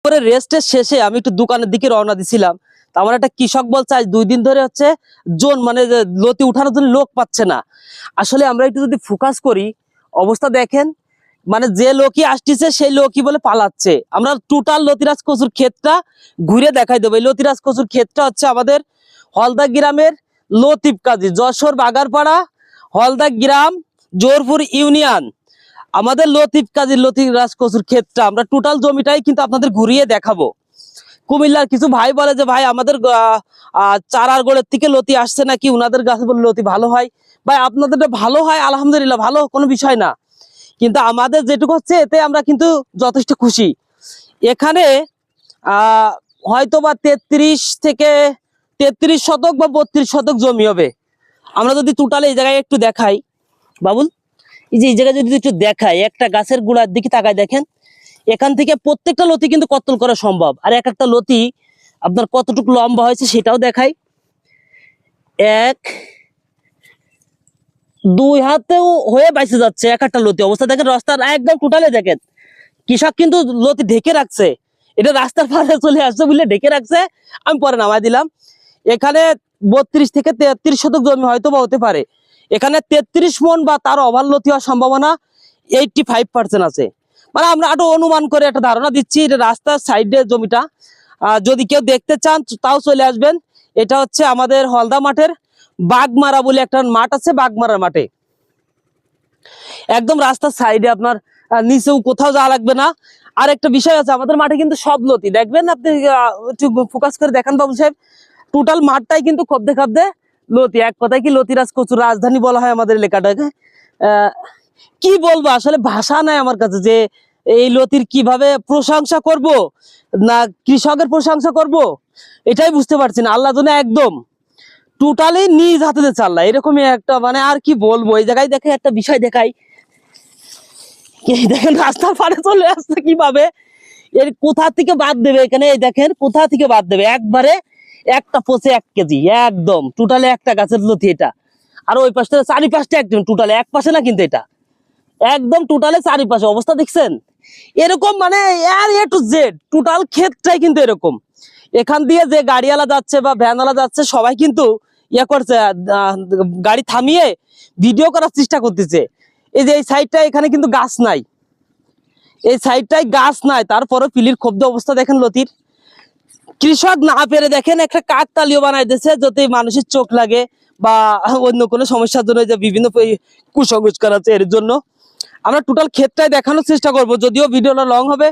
পরে রেস্টের শেষে আমি একটু দোকানের দিকে রওনা দিছিলাম। আমার একটা কৃষক বলছে আজ 2 দিন ধরে হচ্ছে মানে লতি উঠানোর জন্য লোক পাচ্ছে না। আসলে আমরা একটু যদি ফোকাস করি, অবস্থা দেখেন, মানে যে লোকই আসতেছে সেই লোকই বলে পালাচ্ছে। আমরা টোটাল লতিরাজ কচুর ক্ষেতটা ঘুরে দেখাই দেবো। এই লতিরাজ কচুর ক্ষেতটা হচ্ছে আমাদের হলদা গ্রামের লতিফ কাজী, যশোর বাগারপাড়া হলদা গ্রাম, জোরপুর ইউনিয়ন। আমাদের লতিফ কাজীর লতিরাজ কচুর ক্ষেতটা আমরা টোটাল জমিটাই কিন্তু আপনাদের ঘুরিয়ে দেখাবো। কুমিল্লার কিছু ভাই বলে যে ভাই আমাদের চারার গোড়ের থেকে লতি আসছে নাকি, উনাদের গাছে বলে লতি ভালো হয়। ভাই আপনাদের ভালো হয় আলহামদুলিল্লাহ, ভালো, কোনো বিষয় না, কিন্তু আমাদের যেটুকু হচ্ছে এতে আমরা কিন্তু যথেষ্ট খুশি। এখানে হয়তোবা 33 শতক বা 32 শতক জমি হবে। আমরা যদি টোটাল এই জায়গায় একটু দেখাই বাবুল, এই যে এই জায়গায় যদি একটু দেখাই, একটা গাছের গোড়ার দিকে তাকায় দেখেন, এখান থেকে প্রত্যেকটা লতি কিন্তু কত্তল করা সম্ভব। আর এক একটা লতি আপনার কতটুকু লম্বা হয়েছে সেটাও দেখাই। 1-2 হাতেও হয়ে বাইসে যাচ্ছে এক একটা লতি। অবস্থা দেখেন, রাস্তার একদম টোটালে দেখেন, কৃষক কিন্তু লতি ঢেকে রাখছে। এটা রাস্তার পাশে চলে আসছে বলে ঢেকে রাখছে, আমি পরে নামাই দিলাম। এখানে 32 থেকে 33 শতক জমি হয়তো বা হতে পারে। এখানে 33 মন বা তার ওভার লতি হওয়ার সম্ভাবনা 85% আছে। মানে আমরা আরো অনুমান করে একটা ধারণা দিচ্ছি। এটা রাস্তার সাইডে জমিটা, যদি কেউ দেখতে চান তাও চলে আসবেন। এটা হচ্ছে আমাদের হলদা মাঠের বাগমারা বলে একটা মাঠ আছে, বাগমারার মাঠে একদম রাস্তার সাইডে, আপনার নিচেও কোথাও যাওয়া লাগবে না। আর একটা বিষয় আছে, আমাদের মাঠে কিন্তু সব লতি দেখবেন, আপনি একটু ফোকাস করে দেখান বাবু সাহেব, টোটাল মাঠটাই কিন্তু খদ্দে খাদ্যে লতি। এক কথায় কি লতিরাজ কচুর রাজধানী বলা হয় আমাদের এলাকাটাকে। কি বলবো, আসলে ভাষা নাই আমার কাছে যে এই লতির কিভাবে প্রশংসা করব না কৃষকের প্রশংসা করব, এটাই বুঝতে পারছি না। আল্লাহ জন্য একদম টোটালি নিজ হাতে চাল্লা এরকমই একটা, মানে আর কি বলবো। এই জায়গায় দেখে একটা বিষয় দেখাই, দেখেন রাস্তার পাড়ে চলে আসছে কিভাবে, এর কোথা থেকে বাদ দেবে এখানে, এই দেখেন কোথা থেকে বাদ দেবে, একবারে একটা পচে 1 কেজি একদম টোটালে একটা গাছের লতি এটা। আর ওই পাশে 4-5টা একদম টোটালে, এক পাশে না কিন্তু, এটা একদম টোটালে 4 পাশে। অবস্থা দেখছেন এরকম, মানে আর এ টু জেড টোটাল ক্ষেতটাই কিন্তু এরকম। এখান দিয়ে যে গাড়িওয়ালা যাচ্ছে বা ভ্যানওয়ালা যাচ্ছে সবাই কিন্তু ইয়ে করছে, গাড়ি থামিয়ে ভিডিও করার চেষ্টা করতেছে। এই যে এই সাইডটা, এখানে কিন্তু গাছ নাই, এই সাইডটাই গাছ নাই, তারপরে পিলির ক্ষুব্ধ অবস্থা দেখেন লতির। কৃষক না পেরে দেখেন একটা কাকতালীয় বানাই দিয়েছে, যাতে মানুষের চোখ লাগে বা অন্য কোনো সমস্যার জন্য, যে বিভিন্ন কুসংস্কার আছে এর জন্য। আমরা টোটাল ক্ষেতটাই দেখানোর চেষ্টা করব, যদিও ভিডিওটা লং হবে,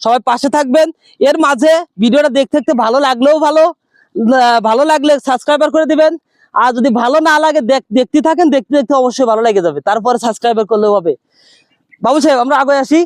সবাই পাশে থাকবেন। এর মাঝে ভিডিওটা দেখতে দেখতে ভালো লাগলেও ভালো লাগলে সাবস্ক্রাইবার করে দিবেন। আর যদি ভালো না লাগে দেখতে থাকেন, দেখতে দেখতে অবশ্যই ভালো লেগে যাবে, তারপরে সাবস্ক্রাইবার করলেও হবে। বাবু সাহেব আমরা আগে আসি।